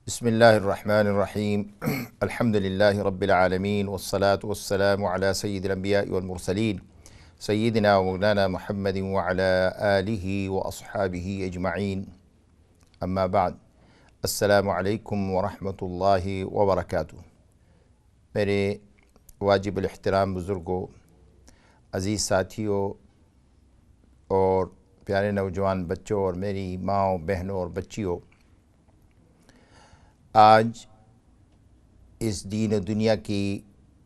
بسم اللہ الرحمن الرحیم الحمد للہ رب العالمین والصلاة والسلام علی سید الانبیاء والمرسلین سیدنا و مولانا محمد وعلی آلہ واصحابہ اجمعین اما بعد السلام علیکم ورحمۃ اللہ وبرکاتہ۔ میرے واجب الاحترام بزرگوں، عزیز ساتھیوں اور پیارے نوجوان بچوں اور میری ماؤں، بہنوں اور بچیوں، آج اس دین و دنیا کی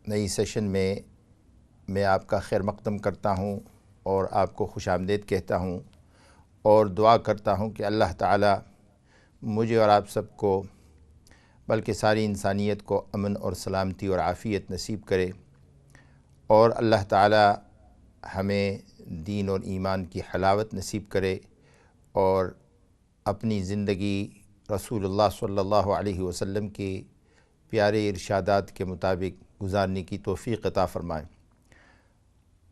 نئی سیشن میں آپ کا خیر مقدم کرتا ہوں اور آپ کو خوش آمدید کہتا ہوں اور دعا کرتا ہوں کہ اللہ تعالی مجھے اور آپ سب کو بلکہ ساری انسانیت کو امن اور سلامتی اور عافیت نصیب کرے، اور اللہ تعالی ہمیں دین اور ایمان کی حلاوت نصیب کرے اور اپنی زندگی رسول اللہ صلی اللہ علیہ وسلم کے پیارے ارشادات کے مطابق گزارنے کی توفیق عطا فرمائے،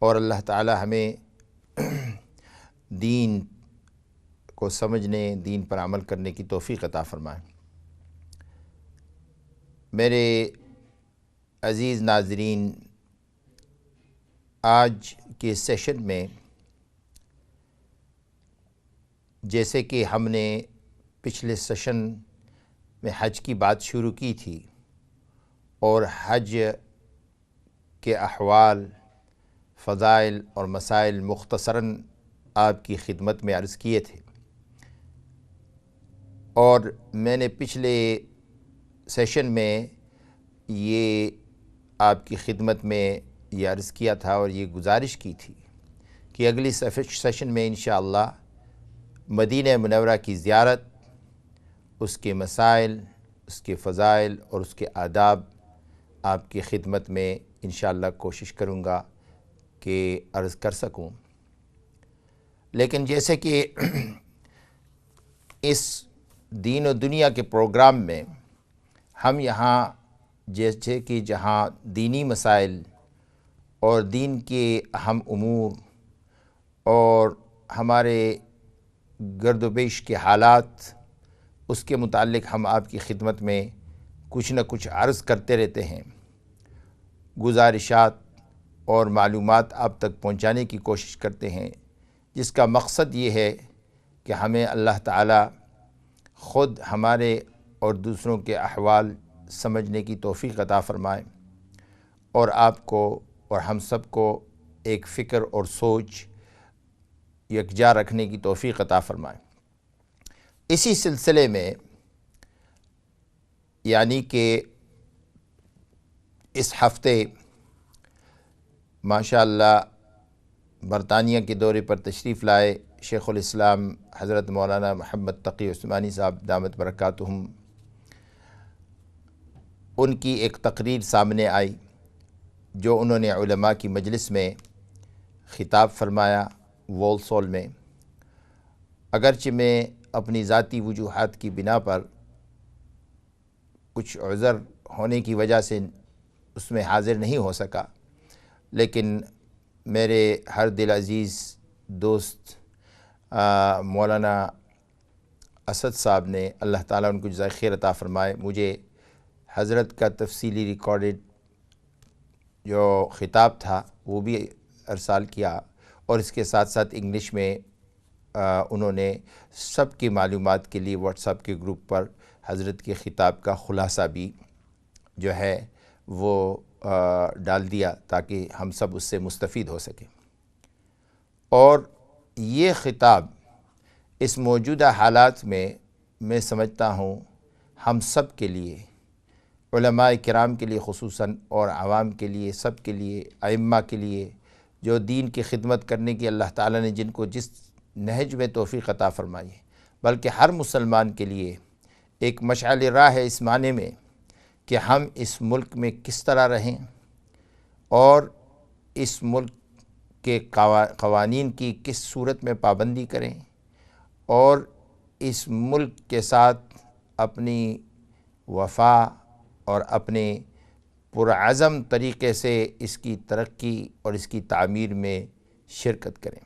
اور اللہ تعالی ہمیں دین کو سمجھنے، دین پر عمل کرنے کی توفیق عطا فرمائے۔ میرے عزیز ناظرین، آج کے سیشن میں جیسے کہ ہم نے پچھلے سیشن میں حج کی بات شروع کی تھی اور حج کے احوال، فضائل اور مسائل مختصراً آپ کی خدمت میں عرض کیے تھے، اور میں نے پچھلے سیشن میں یہ آپ کی خدمت میں یہ عرض کیا تھا اور یہ گزارش کی تھی کہ اگلی سیشن میں انشاءاللہ مدینہ منورہ کی زیارت، اس کے مسائل، اس کے فضائل اور اس کے آداب آپ کی خدمت میں انشاءاللہ کوشش کروں گا کہ عرض کر سکوں۔ لیکن جیسے کہ اس دین و دنیا کے پروگرام میں ہم یہاں جیسے کہ جہاں دینی مسائل اور دین کے اہم امور اور ہمارے گرد و پیش کے حالات، اس کے متعلق ہم آپ کی خدمت میں کچھ نہ کچھ عرض کرتے رہتے ہیں، گزارشات اور معلومات آپ تک پہنچانے کی کوشش کرتے ہیں، جس کا مقصد یہ ہے کہ ہمیں اللہ تعالی خود ہمارے اور دوسروں کے احوال سمجھنے کی توفیق عطا فرمائے اور آپ کو اور ہم سب کو ایک فکر اور سوچ یکجا رکھنے کی توفیق عطا فرمائے۔ اسی سلسلے میں یعنی کہ اس ہفتے ماشاءاللہ برطانیہ کے دورے پر تشریف لائے شیخ الاسلام حضرت مولانا محمد تقی عثمانی صاحب دامت برکاتہم، ان کی ایک تقریر سامنے آئی جو انہوں نے علماء کی مجلس میں خطاب فرمایا وولسول میں۔ اگرچہ میں اپنی ذاتی وجوہات کی بنا پر کچھ عذر ہونے کی وجہ سے اس میں حاضر نہیں ہو سکا، لیکن میرے ہر دل عزیز دوست مولانا اسد صاحب نے، اللہ تعالیٰ ان کو جزائے خیر عطا فرمائے، مجھے حضرت کا تفصیلی ریکارڈڈ جو خطاب تھا وہ بھی ارسال کیا، اور اس کے ساتھ ساتھ انگلش میں انہوں نے سب کی معلومات کے لیے واٹس ایپ کے گروپ پر حضرت کے خطاب کا خلاصہ بھی جو ہے وہ ڈال دیا تاکہ ہم سب اس سے مستفید ہو سکیں۔ اور یہ خطاب اس موجودہ حالات میں سمجھتا ہوں ہم سب کے لیے، علماء کرام کے لیے خصوصاً اور عوام کے لیے، سب کے لیے، ائمہ کے لیے، جو دین کی خدمت کرنے کی اللہ تعالیٰ نے جن کو جس نہج میں توفیق عطا فرمائی ہے، بلکہ ہر مسلمان کے لیے ایک مشعل راہ ہے اس معنی میں کہ ہم اس ملک میں کس طرح رہیں اور اس ملک کے قوانین کی کس صورت میں پابندی کریں، اور اس ملک کے ساتھ اپنی وفا اور اپنے پرعزم طریقے سے اس کی ترقی اور اس کی تعمیر میں شرکت کریں۔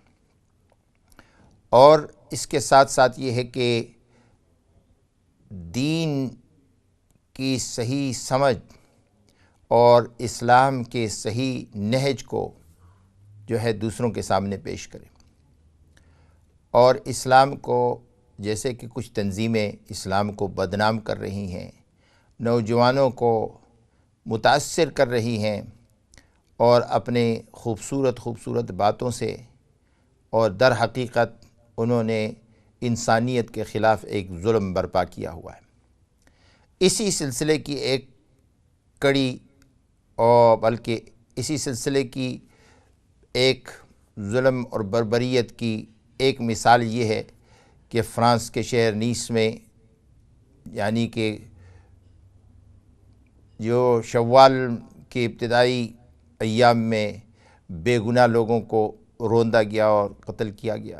اور اس کے ساتھ ساتھ یہ ہے کہ دین کی صحیح سمجھ اور اسلام کے صحیح نہج کو جو ہے دوسروں کے سامنے پیش کرے، اور اسلام کو، جیسے کہ کچھ تنظیمیں اسلام کو بدنام کر رہی ہیں، نوجوانوں کو متاثر کر رہی ہیں، اور اپنے خوبصورت باتوں سے، اور در حقیقت انہوں نے انسانیت کے خلاف ایک ظلم برپا کیا ہوا ہے۔ اسی سلسلے کی ایک کڑی، اور بلکہ اسی سلسلے کی ایک ظلم اور بربریت کی ایک مثال یہ ہے کہ فرانس کے شہر نیس میں، یعنی کہ جو شوال کے ابتدائی ایام میں بے گناہ لوگوں کو روندا گیا اور قتل کیا گیا،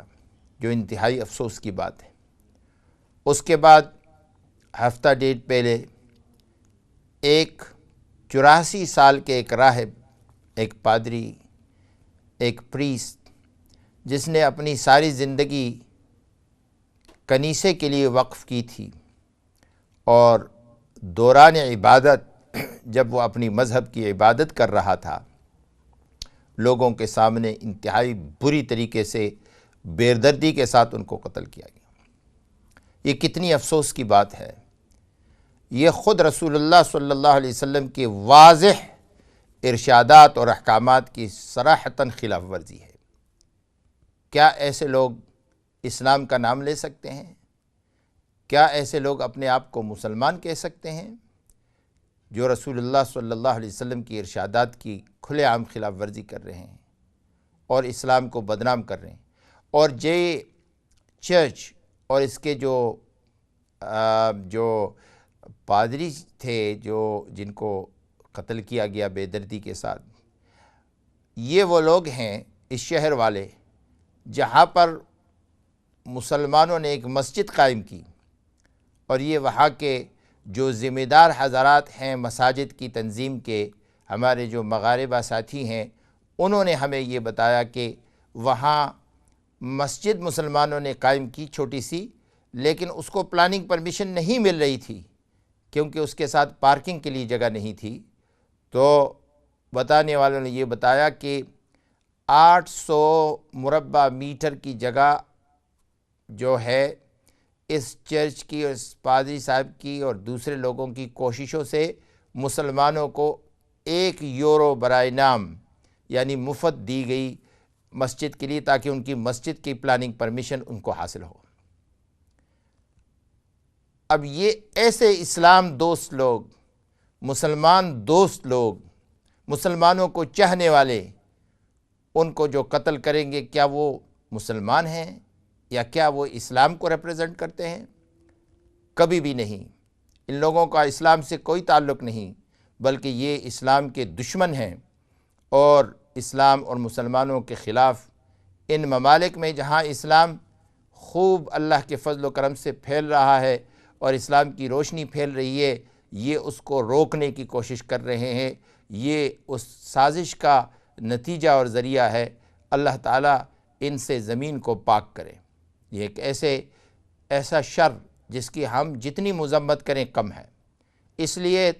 جو انتہائی افسوس کی بات ہے۔ اس کے بعد ہفتہ ڈیڑھ پہلے ایک 84 سال کے ایک راہب، ایک پادری، ایک پریسٹ، جس نے اپنی ساری زندگی کنیسے کے لیے وقف کی تھی، اور دوران عبادت جب وہ اپنی مذہب کی عبادت کر رہا تھا، لوگوں کے سامنے انتہائی بری طریقے سے بے دردی کے ساتھ ان کو قتل کیا گیا۔ یہ کتنی افسوس کی بات ہے۔ یہ خود رسول اللہ صلی اللہ علیہ وسلم کے واضح ارشادات اور احکامات کی صراحتاً خلاف ورزی ہے۔ کیا ایسے لوگ اسلام کا نام لے سکتے ہیں؟ کیا ایسے لوگ اپنے آپ کو مسلمان کہہ سکتے ہیں، جو رسول اللہ صلی اللہ علیہ وسلم کی ارشادات کی کھلے عام خلاف ورزی کر رہے ہیں اور اسلام کو بدنام کر رہے ہیں؟ اور یہ چرچ اور اس کے جو پادری تھے، جن کو قتل کیا گیا بے دردی کے ساتھ، یہ وہ لوگ ہیں، اس شہر والے، جہاں پر مسلمانوں نے ایک مسجد قائم کی، اور یہ وہاں کے جو ذمہ دار حضرات ہیں مساجد کی تنظیم کے، ہمارے جو مغاربہ ساتھی ہیں، انہوں نے ہمیں یہ بتایا کہ وہاں مسجد مسلمانوں نے قائم کی چھوٹی سی، لیکن اس کو پلاننگ پرمیشن نہیں مل رہی تھی، کیونکہ اس کے ساتھ پارکنگ کے لیے جگہ نہیں تھی۔ تو بتانے والوں نے یہ بتایا کہ 800 مربع میٹر کی جگہ جو ہے اس چرچ کی اور اس پادری صاحب کی اور دوسرے لوگوں کی کوششوں سے مسلمانوں کو 1 یورو برائے نام، یعنی مفت دی گئی مسجد کے لیے، تاکہ ان کی مسجد کی پلاننگ پرمیشن ان کو حاصل ہو۔ اب یہ ایسے اسلام دوست لوگ، مسلمان دوست لوگ، مسلمانوں کو چاہنے والے، ان کو جو قتل کریں گے، کیا وہ مسلمان ہیں یا کیا وہ اسلام کو ریپریزنٹ کرتے ہیں؟ کبھی بھی نہیں۔ ان لوگوں کا اسلام سے کوئی تعلق نہیں، بلکہ یہ اسلام کے دشمن ہیں، اور اسلام اور مسلمانوں کے خلاف ان ممالک میں جہاں اسلام خوب اللہ کے فضل و کرم سے پھیل رہا ہے اور اسلام کی روشنی پھیل رہی ہے، یہ اس کو روکنے کی کوشش کر رہے ہیں۔ یہ اس سازش کا نتیجہ اور ذریعہ ہے۔ اللہ تعالیٰ ان سے زمین کو پاک کرے۔ یہ ایک ایسا شر جس کی ہم جتنی مذمت کریں کم ہے۔ اس لیے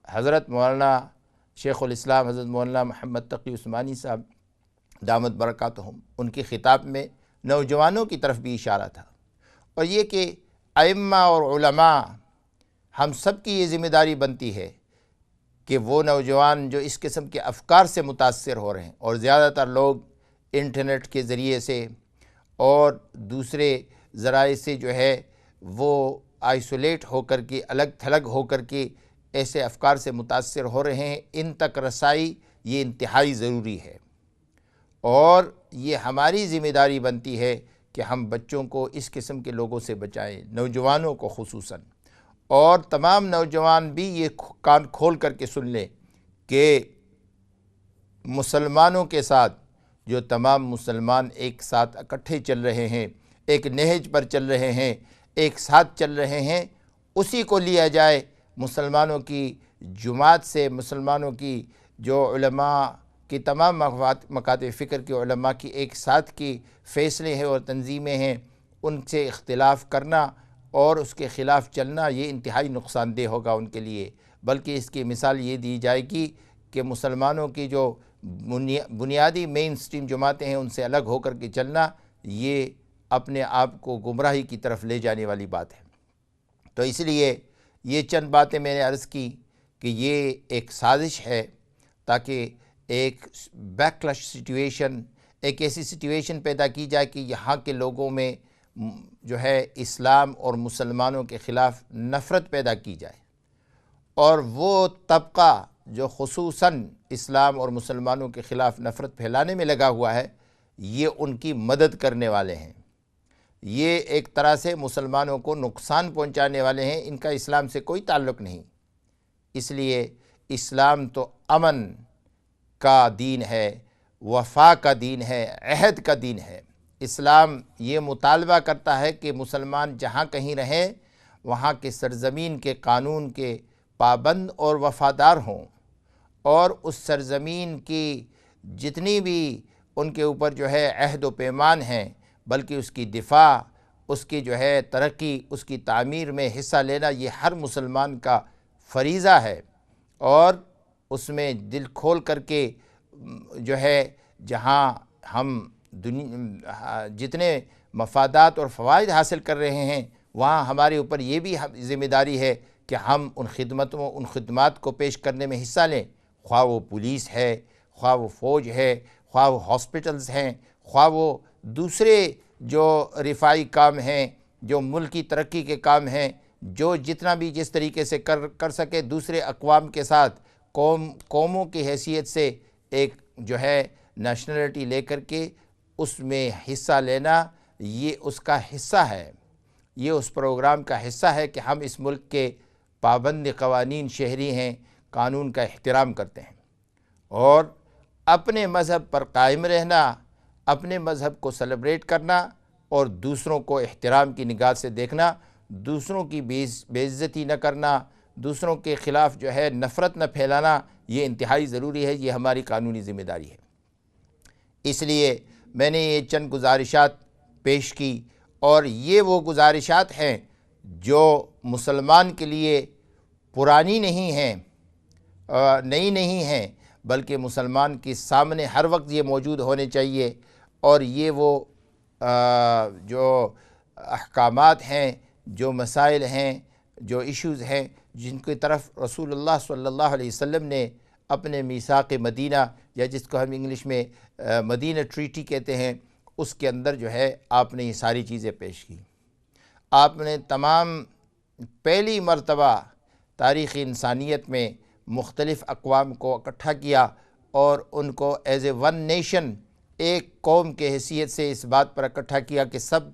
حضرت مولانا شیخ الاسلام حضرت مولانا محمد تقی عثمانی صاحب دامت برکاتہم، ان کی خطاب میں نوجوانوں کی طرف بھی اشارہ تھا، اور یہ کہ ائمہ اور علماء، ہم سب کی یہ ذمہ داری بنتی ہے کہ وہ نوجوان جو اس قسم کے افکار سے متاثر ہو رہے ہیں، اور زیادہ تر لوگ انٹرنیٹ کے ذریعے سے اور دوسرے ذرائع سے جو ہے وہ آئسولیٹ ہو کر کے، الگ تھلگ ہو کر کے ایسے افکار سے متاثر ہو رہے ہیں، ان تک رسائی یہ انتہائی ضروری ہے، اور یہ ہماری ذمہ داری بنتی ہے کہ ہم بچوں کو اس قسم کے لوگوں سے بچائیں، نوجوانوں کو خصوصاً۔ اور تمام نوجوان بھی یہ کان کھول کر کے سن لیں کہ مسلمانوں کے ساتھ جو تمام مسلمان ایک ساتھ اکٹھے چل رہے ہیں، ایک نہج پر چل رہے ہیں، ایک ساتھ چل رہے ہیں، اسی کو لیا جائے۔ مسلمانوں کی جماعت سے، مسلمانوں کی جو علماء کی تمام مکاتب فکر کے علماء کی ایک ساتھ کی فیصلے ہیں اور تنظیمیں ہیں، ان سے اختلاف کرنا اور اس کے خلاف چلنا یہ انتہائی نقصان دہ ہوگا ان کے لیے، بلکہ اس کی مثال یہ دی جائے گی کہ مسلمانوں کی جو بنیادی مین سٹریم جماعتیں ہیں ان سے الگ ہو کر کے چلنا یہ اپنے آپ کو گمراہی کی طرف لے جانے والی بات ہے۔ تو اس لیے یہ چند باتیں میں نے عرض کی کہ یہ ایک سازش ہے تاکہ ایک بیکلش سچویشن، ایک ایسی سچویشن پیدا کی جائے کہ یہاں کے لوگوں میں جو ہے اسلام اور مسلمانوں کے خلاف نفرت پیدا کی جائے، اور وہ طبقہ جو خصوصاً اسلام اور مسلمانوں کے خلاف نفرت پھیلانے میں لگا ہوا ہے یہ ان کی مدد کرنے والے ہیں، یہ ایک طرح سے مسلمانوں کو نقصان پہنچانے والے ہیں، ان کا اسلام سے کوئی تعلق نہیں۔ اس لیے اسلام تو امن کا دین ہے، وفا کا دین ہے، عہد کا دین ہے۔ اسلام یہ مطالبہ کرتا ہے کہ مسلمان جہاں کہیں رہیں وہاں کے سرزمین کے قانون کے پابند اور وفادار ہوں، اور اس سرزمین کی جتنی بھی ان کے اوپر جو ہے عہد و پیمان ہیں، بلکہ اس کی دفاع، اس کی جو ہے ترقی، اس کی تعمیر میں حصہ لینا یہ ہر مسلمان کا فریضہ ہے، اور اس میں دل کھول کر کے جو ہے جہاں ہم جتنے مفادات اور فوائد حاصل کر رہے ہیں وہاں ہمارے اوپر یہ بھی ذمہ داری ہے کہ ہم ان خدمات کو پیش کرنے میں حصہ لیں، خواہ وہ پولیس ہے، خواہ وہ فوج ہے، خواہ وہ ہاسپٹلز ہیں، خواہ وہ دوسرے جو رفاعی کام ہیں، جو ملکی ترقی کے کام ہیں، جو جتنا بھی جس طریقے سے کر سکے دوسرے اقوام کے ساتھ قوموں کی حیثیت سے ایک جو ہے نیشنلٹی لے کر کے اس میں حصہ لینا یہ اس کا حصہ ہے، یہ اس پروگرام کا حصہ ہے کہ ہم اس ملک کے پابند قوانین شہری ہیں، قانون کا احترام کرتے ہیں، اور اپنے مذہب پر قائم رہنا، اپنے مذہب کو سیلیبریٹ کرنا اور دوسروں کو احترام کی نگاہ سے دیکھنا، دوسروں کی بے عزتی نہ کرنا، دوسروں کے خلاف جو ہے نفرت نہ پھیلانا یہ انتہائی ضروری ہے، یہ ہماری قانونی ذمہ داری ہے۔ اس لیے میں نے یہ چند گزارشات پیش کی، اور یہ وہ گزارشات ہیں جو مسلمان کے لیے پرانی نہیں ہیں، نئی نہیں ہیں، بلکہ مسلمان کے سامنے ہر وقت یہ موجود ہونے چاہیے، اور یہ وہ جو احکامات ہیں، جو مسائل ہیں، جو ایشوز ہیں جن کی طرف رسول اللہ صلی اللہ علیہ وسلم نے اپنے میثاق مدینہ یا جس کو ہم انگلش میں مدینہ ٹریٹی کہتے ہیں اس کے اندر جو ہے آپ نے یہ ساری چیزیں پیش کی۔ آپ نے تمام پہلی مرتبہ تاریخ انسانیت میں مختلف اقوام کو اکٹھا کیا اور ان کو ایز اے ون نیشن، ایک قوم کے حیثیت سے اس بات پر اکٹھا کیا کہ سب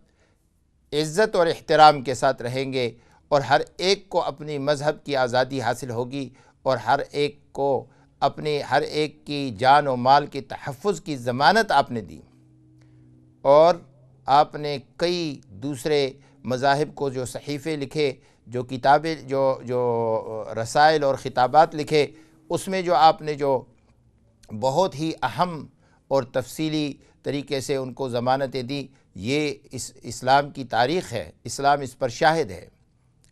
عزت اور احترام کے ساتھ رہیں گے، اور ہر ایک کو اپنی مذہب کی آزادی حاصل ہوگی، اور ہر ایک کو اپنے ہر ایک کی جان و مال کے تحفظ کی ضمانت آپ نے دی۔ اور آپ نے کئی دوسرے مذاہب کو جو صحیفے لکھے، جو کتابیں، جو رسائل اور خطابات لکھے، اس میں جو آپ نے جو بہت ہی اہم اور تفصیلی طریقے سے ان کو ضمانتیں دی، یہ اسلام کی تاریخ ہے، اسلام اس پر شاہد ہے۔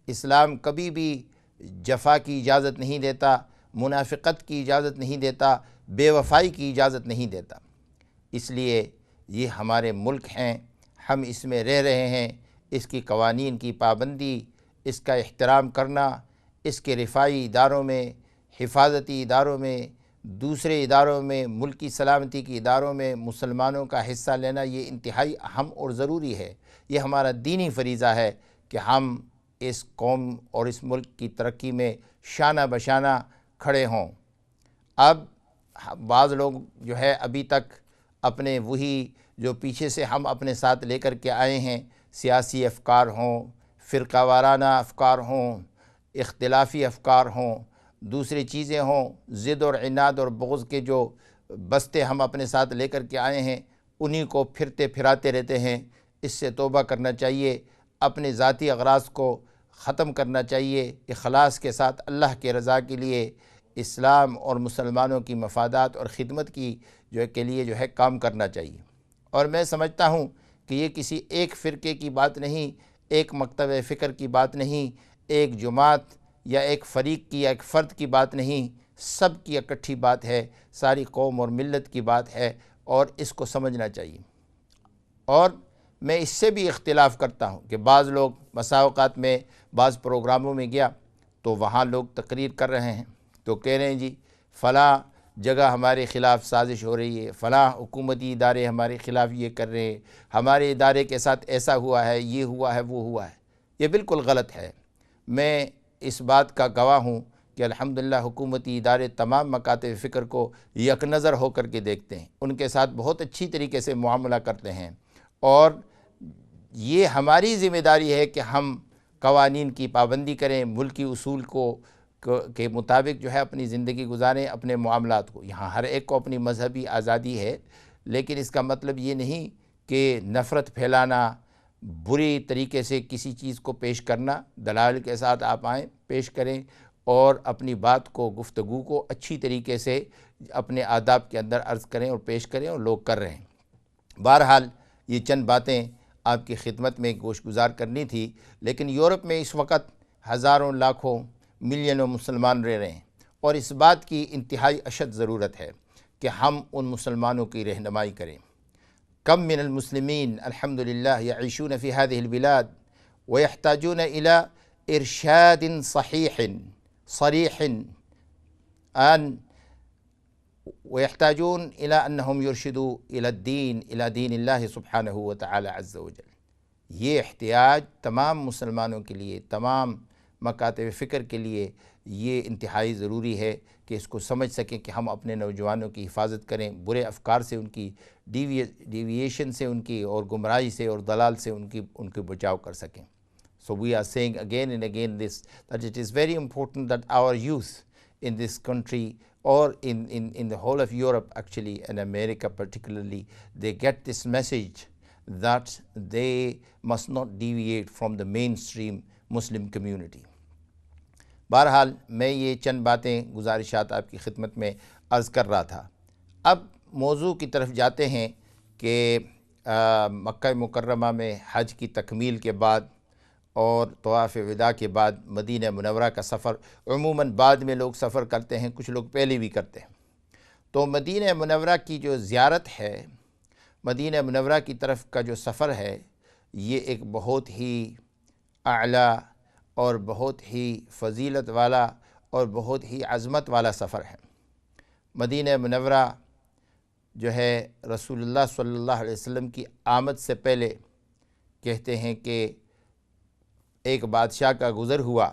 اسلام کبھی بھی جفا کی اجازت نہیں دیتا، منافقت کی اجازت نہیں دیتا، بے وفائی کی اجازت نہیں دیتا۔ اس لیے یہ ہمارے ملک ہیں، ہم اس میں رہ رہے ہیں، اس کی قوانین کی پابندی، اس کا احترام کرنا، اس کے رفاعی اداروں میں، حفاظتی اداروں میں، دوسرے اداروں میں، ملکی سلامتی کی اداروں میں مسلمانوں کا حصہ لینا یہ انتہائی اہم اور ضروری ہے۔ یہ ہمارا دینی فریضہ ہے کہ ہم اس قوم اور اس ملک کی ترقی میں شانہ بشانہ کھڑے ہوں۔ اب بعض لوگ جو ہے ابھی تک اپنے وہی جو پیچھے سے ہم اپنے ساتھ لے کر کے آئے ہیں، سیاسی افکار ہوں، فرقہ وارانہ افکار ہوں، اختلافی افکار ہوں، دوسری چیزیں ہوں، ضد اور عناد اور بغض کے جو بستے ہم اپنے ساتھ لے کر کے آئے ہیں انہی کو پھرتے پھراتے رہتے ہیں۔ اس سے توبہ کرنا چاہیے، اپنے ذاتی اغراض کو ختم کرنا چاہیے، اخلاص کے ساتھ اللہ کے رضا کے لیے اسلام اور مسلمانوں کی مفادات اور خدمت کی کے لیے جو ہے کام کرنا چاہیے۔ اور میں سمجھتا ہوں کہ یہ کسی ایک فرقے کی بات نہیں، ایک مکتب فکر کی بات نہیں، ایک جماعت یا ایک فریق کی یا ایک فرد کی بات نہیں، سب کی اکٹھی بات ہے، ساری قوم اور ملت کی بات ہے، اور اس کو سمجھنا چاہیے۔ اور میں اس سے بھی اختلاف کرتا ہوں کہ بعض لوگ بسا اوقات میں بعض پروگراموں میں گیا تو وہاں لوگ تقریر کر رہے ہیں تو کہہ رہے ہیں جی فلاں جگہ ہمارے خلاف سازش ہو رہی ہے، فلاں حکومتی ادارے ہمارے خلاف یہ کر رہے ہیں، ہمارے ادارے کے ساتھ ایسا ہوا ہے، یہ ہوا ہے، وہ ہوا ہے۔ یہ بالکل غلط ہے۔ میں اس بات کا گواہ ہوں کہ الحمدللہ حکومتی ادارے تمام مکاتب فکر کو یک نظر ہو کر کے دیکھتے ہیں، ان کے ساتھ بہت اچھی طریقے سے معاملہ کرتے ہیں، اور یہ ہماری ذمہ داری ہے کہ ہم قوانین کی پابندی کریں، ملکی اصول کے مطابق جو ہے اپنی زندگی گزاریں، اپنے معاملات کو۔ یہاں ہر ایک کو اپنی مذہبی آزادی ہے، لیکن اس کا مطلب یہ نہیں کہ نفرت پھیلانا، بری طریقے سے کسی چیز کو پیش کرنا۔ دلائل کے ساتھ آپ آئیں، پیش کریں، اور اپنی بات کو، گفتگو کو اچھی طریقے سے اپنے آداب کے اندر عرض کریں اور پیش کریں، اور لوگ کر رہے ہیں۔ بہرحال یہ چند باتیں آپ کی خدمت میں گوش گزار کرنی تھی، لیکن یورپ میں اس وقت ہزاروں، لاکھوں، ملینوں مسلمان رہ رہے ہیں، اور اس بات کی انتہائی اشد ضرورت ہے کہ ہم ان مسلمانوں کی رہنمائی کریں۔ کم من المسلمین الحمدللہ یعیشون فی هذه البلاد ويحتاجون إلى إرشاد صحیح صریح ويحتاجون إلى أنهم يرشدوا إلى الدين، إلى دين الله سبحانہ وتعالى عز وجل۔ یہ احتیاج تمام مسلمانوں کے لیے، تمام مکاتب فکر کے لیے یہ انتہائی ضروری ہے کہ اس کو سمجھ سکیں کہ ہم اپنے نوجوانوں کی حفاظت کریں، برے افکار سے، ان کی ڈیویشن سے، ان کی اور گمراہی سے اور ضلال سے ان کی بچاؤ کر سکیں۔ So we are saying again and again this, that it is very important that our youth in this country, or in the whole of Europe actually, and America particularly, they get this message that they must not deviate from the mainstream Muslim community۔ بہرحال میں یہ چند باتیں، گزارشات آپ کی خدمت میں عرض کر رہا تھا۔ اب موضوع کی طرف جاتے ہیں کہ مکہ مکرمہ میں حج کی تکمیل کے بعد اور طواف وداع کے بعد مدینہ منورہ کا سفر، عموماً بعد میں لوگ سفر کرتے ہیں، کچھ لوگ پہلے بھی کرتے ہیں۔ تو مدینہ منورہ کی جو زیارت ہے، مدینہ منورہ کی طرف کا جو سفر ہے، یہ ایک بہت ہی اعلیٰ اور بہت ہی فضیلت والا اور بہت ہی عظمت والا سفر ہے۔ مدینہ منورہ جو ہے رسول اللہ صلی اللہ علیہ وسلم کی آمد سے پہلے کہتے ہیں کہ ایک بادشاہ کا گزر ہوا،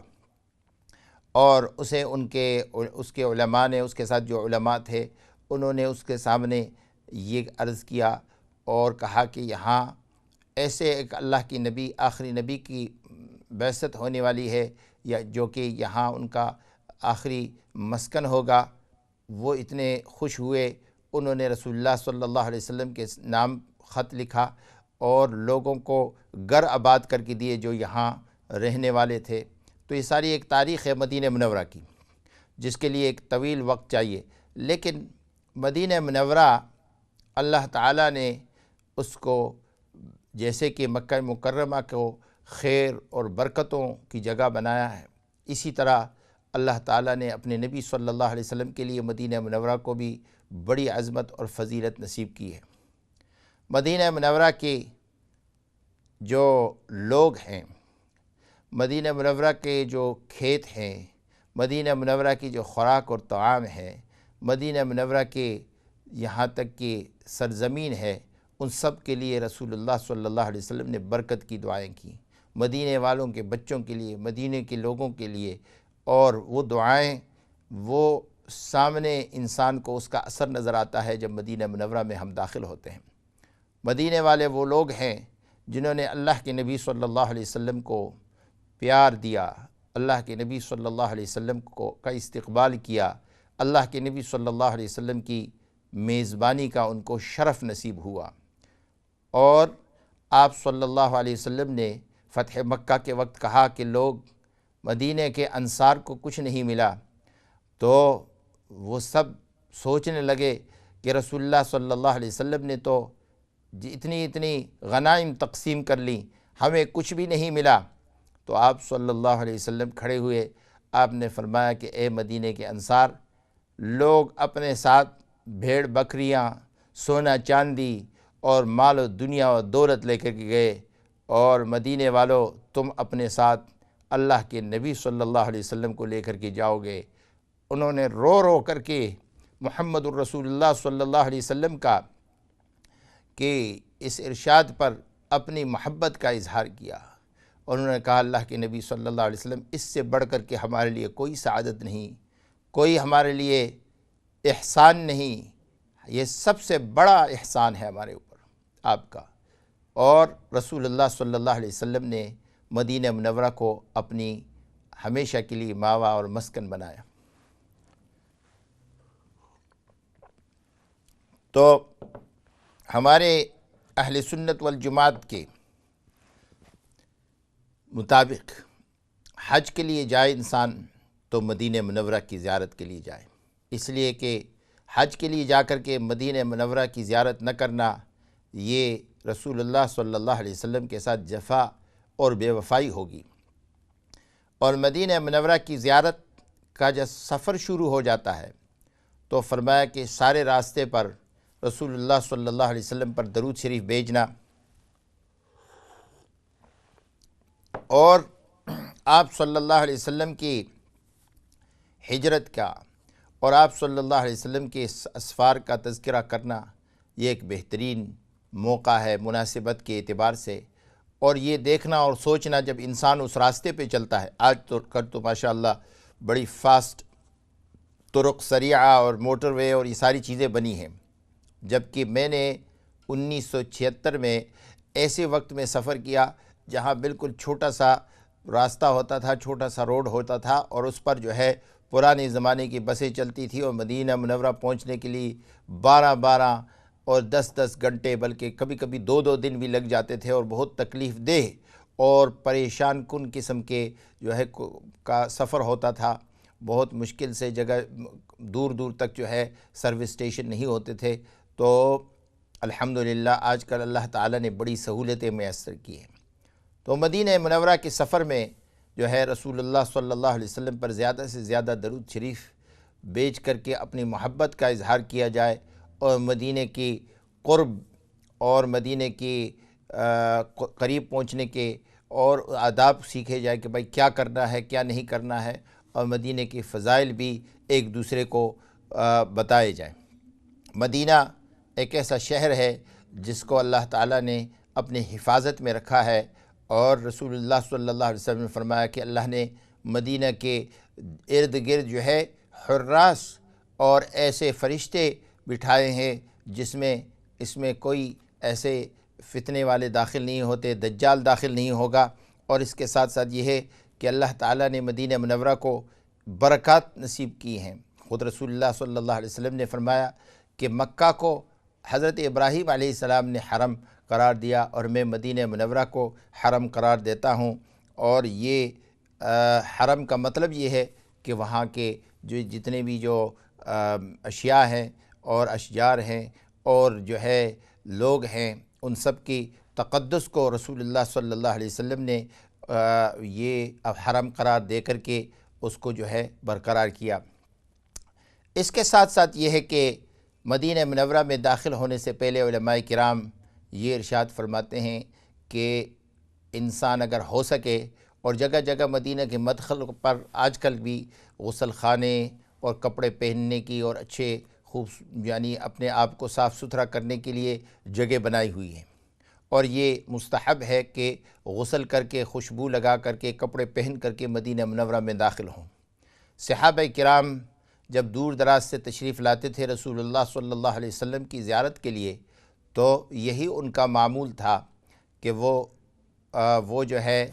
اور اسے اس کے علماء نے، اس کے ساتھ جو علماء تھے، انہوں نے اس کے سامنے یہ عرض کیا اور کہا کہ یہاں ایسے ایک اللہ کی نبی، آخری نبی کی بعثت ہونے والی ہے، یا جو کہ یہاں ان کا آخری مسکن ہوگا۔ وہ اتنے خوش ہوئے، انہوں نے رسول اللہ صلی اللہ علیہ وسلم کے نام خط لکھا اور لوگوں کو گھر آباد کر کے دیے جو یہاں رہنے والے تھے۔ تو یہ ساری ایک تاریخ ہے مدینہ منورہ کی، جس کے لیے ایک طویل وقت چاہیے، لیکن مدینہ منورہ اللہ تعالیٰ نے اس کو، جیسے کہ مکہ مکرمہ کو خیر اور برکتوں کی جگہ بنایا ہے، اسی طرح اللہ تعالیٰ نے اپنے نبی صلی اللہ علیہ وسلم کے لیے مدینہ منورہ کو بھی بڑی عظمت اور فضیلت نصیب کی ہے۔ مدینہ منورہ کے جو لوگ ہیں، مدینہ منورہ کے جو کھیت ہیں، مدینہ منورہ کی جو خوراک اور طعام ہے، مدینہ منورہ کے یہاں تک کہ سرزمین ہے، ان سب کے لیے رسول اللہ صلی اللہ علیہ وسلم نے برکت کی دعائیں کی، مدینہ والوں کے بچوں کے لیے، مدینہ کے لوگوں کے لیے، اور وہ دعائیں وہ سامنے انسان کو اس کا اثر نظر آتا ہے جب مدینہ منورہ میں ہم داخل ہوتے ہیں۔ مدینہ والے وہ لوگ ہیں جنہوں نے اللہ کے نبی صلی اللہ علیہ وسلم کو پیار دیا، اللہ کے نبی صلی اللہ علیہ وسلم کا استقبال کیا، اللہ کے نبی صلی اللہ علیہ وسلم کی میزبانی کا ان کو شرف نصیب ہوا، اور آپ صلی اللہ علیہ وسلم نے فتح مکہ کے وقت کہا کہ لوگ مدینہ کے انصار کو کچھ نہیں ملا، تو وہ سب سوچنے لگے کہ رسول اللہ صلی اللہ علیہ وسلم نے تو اتنی غنائم تقسیم کر لیں، ہمیں کچھ بھی نہیں ملا۔ تو آپ صلی اللہ علیہ وسلم کھڑے ہوئے، آپ نے فرمایا کہ اے مدینے کے انصار، لوگ اپنے ساتھ بھیڑ بکریاں، سونا چاندی اور مال و دنیا و دولت لے کر کے گئے، اور مدینے والوں تم اپنے ساتھ اللہ کے نبی صلی اللہ علیہ وسلم کو لے کر کے جاؤ گے۔ انہوں نے رو رو کر کے محمد الرسول اللہ صلی اللہ علیہ وسلم کا کہ اس ارشاد پر اپنی محبت کا اظہار کیا، اور انہوں نے کہا اللہ کے نبی صلی اللہ علیہ وسلم، اس سے بڑھ کر کے ہمارے لیے کوئی سعادت نہیں، کوئی ہمارے لیے احسان نہیں، یہ سب سے بڑا احسان ہے ہمارے اوپر آپ کا۔ اور رسول اللہ صلی اللہ علیہ وسلم نے مدینہ منورہ کو اپنی ہمیشہ کے لیے ماوا اور مسکن بنایا۔ تو ہمارے اہل سنت والجماعت کے مطابق حج کے لیے جائے انسان تو مدینہ منورہ کی زیارت کے لیے جائے، اس لیے کہ حج کے لیے جا کر کے مدینہ منورہ کی زیارت نہ کرنا یہ رسول اللہ صلی اللہ علیہ وسلم کے ساتھ جفا اور بے وفائی ہوگی۔ اور مدینہ منورہ کی زیارت کا جب سفر شروع ہو جاتا ہے تو فرمایا کہ سارے راستے پر رسول اللہ صلی اللہ علیہ وسلم پر درود شریف بھیجنا، اور آپ صلی اللہ علیہ وسلم کی ہجرت کا اور آپ صلی اللہ علیہ وسلم کے اسفار کا تذکرہ کرنا، یہ ایک بہترین موقع ہے مناسبت کے اعتبار سے۔ اور یہ دیکھنا اور سوچنا جب انسان اس راستے پہ چلتا ہے، آج تو ماشاءاللہ بڑی فاسٹ طرق سریعہ اور موٹر وے اور یہ ساری چیزیں بنی ہیں، جبکہ میں نے 1976 میں ایسے وقت میں سفر کیا جہاں بالکل چھوٹا سا راستہ ہوتا تھا، چھوٹا سا روڈ ہوتا تھا، اور اس پر جو ہے پرانے زمانے کی بسیں چلتی تھی، اور مدینہ منورہ پہنچنے کے لیے 12 اور 10 گھنٹے، بلکہ کبھی کبھی 2 دن بھی لگ جاتے تھے، اور بہت تکلیف دہ اور پریشان کن قسم کے جو ہے کا سفر ہوتا تھا۔ بہت مشکل سے جگہ دور دور تک جو ہے سروس اسٹیشن نہیں ہوتے تھے۔ تو الحمدللہ آج کل اللہ تعالیٰ نے بڑی سہولتیں میسر کی ہیں۔ تو مدینہ منورہ کے سفر میں جو ہے رسول اللہ صلی اللہ علیہ وسلم پر زیادہ سے زیادہ درود شریف بیچ کر کے اپنی محبت کا اظہار کیا جائے، اور مدینہ کی قرب اور مدینہ کی قریب پہنچنے کے اور آداب سیکھے جائے کہ بھائی کیا کرنا ہے کیا نہیں کرنا ہے، اور مدینہ کی فضائل بھی ایک دوسرے کو بتائے جائیں۔ مدینہ ایک ایسا شہر ہے جس کو اللہ تعالیٰ نے اپنے حفاظت میں رکھا ہے، اور رسول اللہ صلی اللہ علیہ وسلم نے فرمایا کہ اللہ نے مدینہ کے ارد گرد جو ہے حراس اور ایسے فرشتے بٹھائے ہیں اس میں کوئی ایسے فتنے والے داخل نہیں ہوتے، دجال داخل نہیں ہوگا۔ اور اس کے ساتھ ساتھ یہ ہے کہ اللہ تعالیٰ نے مدینہ منورہ کو برکات نصیب کی ہیں۔ خود رسول اللہ صلی اللہ علیہ وسلم نے فرمایا کہ مکہ کو حضرت ابراہیم علیہ السلام نے حرم قرار دیا، اور میں مدینہ منورہ کو حرم قرار دیتا ہوں۔ اور یہ حرم کا مطلب یہ ہے کہ وہاں کے جو جتنے بھی جو اشیاء ہیں اور اشجار ہیں اور جو ہے لوگ ہیں، ان سب کی تقدس کو رسول اللہ صلی اللہ علیہ وسلم نے یہ حرم قرار دے کر کے اس کو جو ہے برقرار کیا۔ اس کے ساتھ ساتھ یہ ہے کہ مدینہ منورہ میں داخل ہونے سے پہلے علماء کرام یہ ارشاد فرماتے ہیں کہ انسان اگر ہو سکے، اور جگہ جگہ مدینہ کے مدخل پر آج کل بھی غسل خانے اور کپڑے پہننے کی اور اچھے یعنی اپنے آپ کو صاف ستھرا کرنے کے لیے جگہ بنائی ہوئی ہیں، اور یہ مستحب ہے کہ غسل کر کے خوشبو لگا کر کے کپڑے پہن کر کے مدینہ منورہ میں داخل ہوں۔ صحابہ کرام جب دور دراز سے تشریف لاتے تھے رسول اللہ صلی اللہ علیہ وسلم کی زیارت کے لیے، تو یہی ان کا معمول تھا کہ وہ جو ہے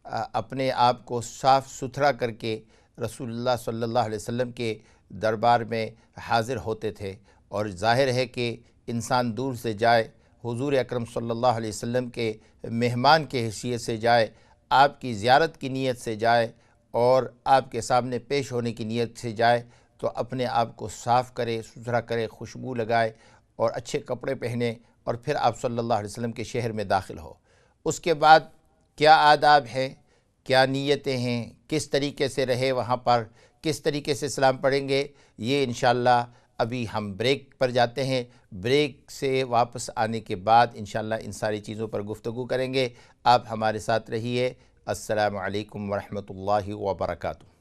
اپنے آپ کو صاف ستھرا کر کے رسول اللہ صلی اللہ علیہ وسلم کے دربار میں حاضر ہوتے تھے۔ اور ظاہر ہے کہ انسان دور سے جائے، حضور اکرم صلی اللہ علیہ وسلم کے مہمان کے حیثیت سے جائے، آپ کی زیارت کی نیت سے جائے، اور آپ کے سامنے پیش ہونے کی نیت سے جائے، تو اپنے آپ کو صاف کرے، ستھرا کرے، خوشبو لگائے اور اچھے کپڑے پہنے، اور پھر آپ صلی اللہ علیہ وسلم کے شہر میں داخل ہو۔ اس کے بعد کیا آداب ہیں، کیا نیتیں ہیں، کس طریقے سے رہے وہاں پر، کس طریقے سے سلام پڑھیں گے، یہ انشاءاللہ ابھی ہم بریک پر جاتے ہیں۔ بریک سے واپس آنے کے بعد انشاءاللہ ان ساری چیزوں پر گفتگو کریں گے۔ آپ ہمارے ساتھ رہیے۔ السلام علیکم ورحمۃ اللہ وبرکاتہ۔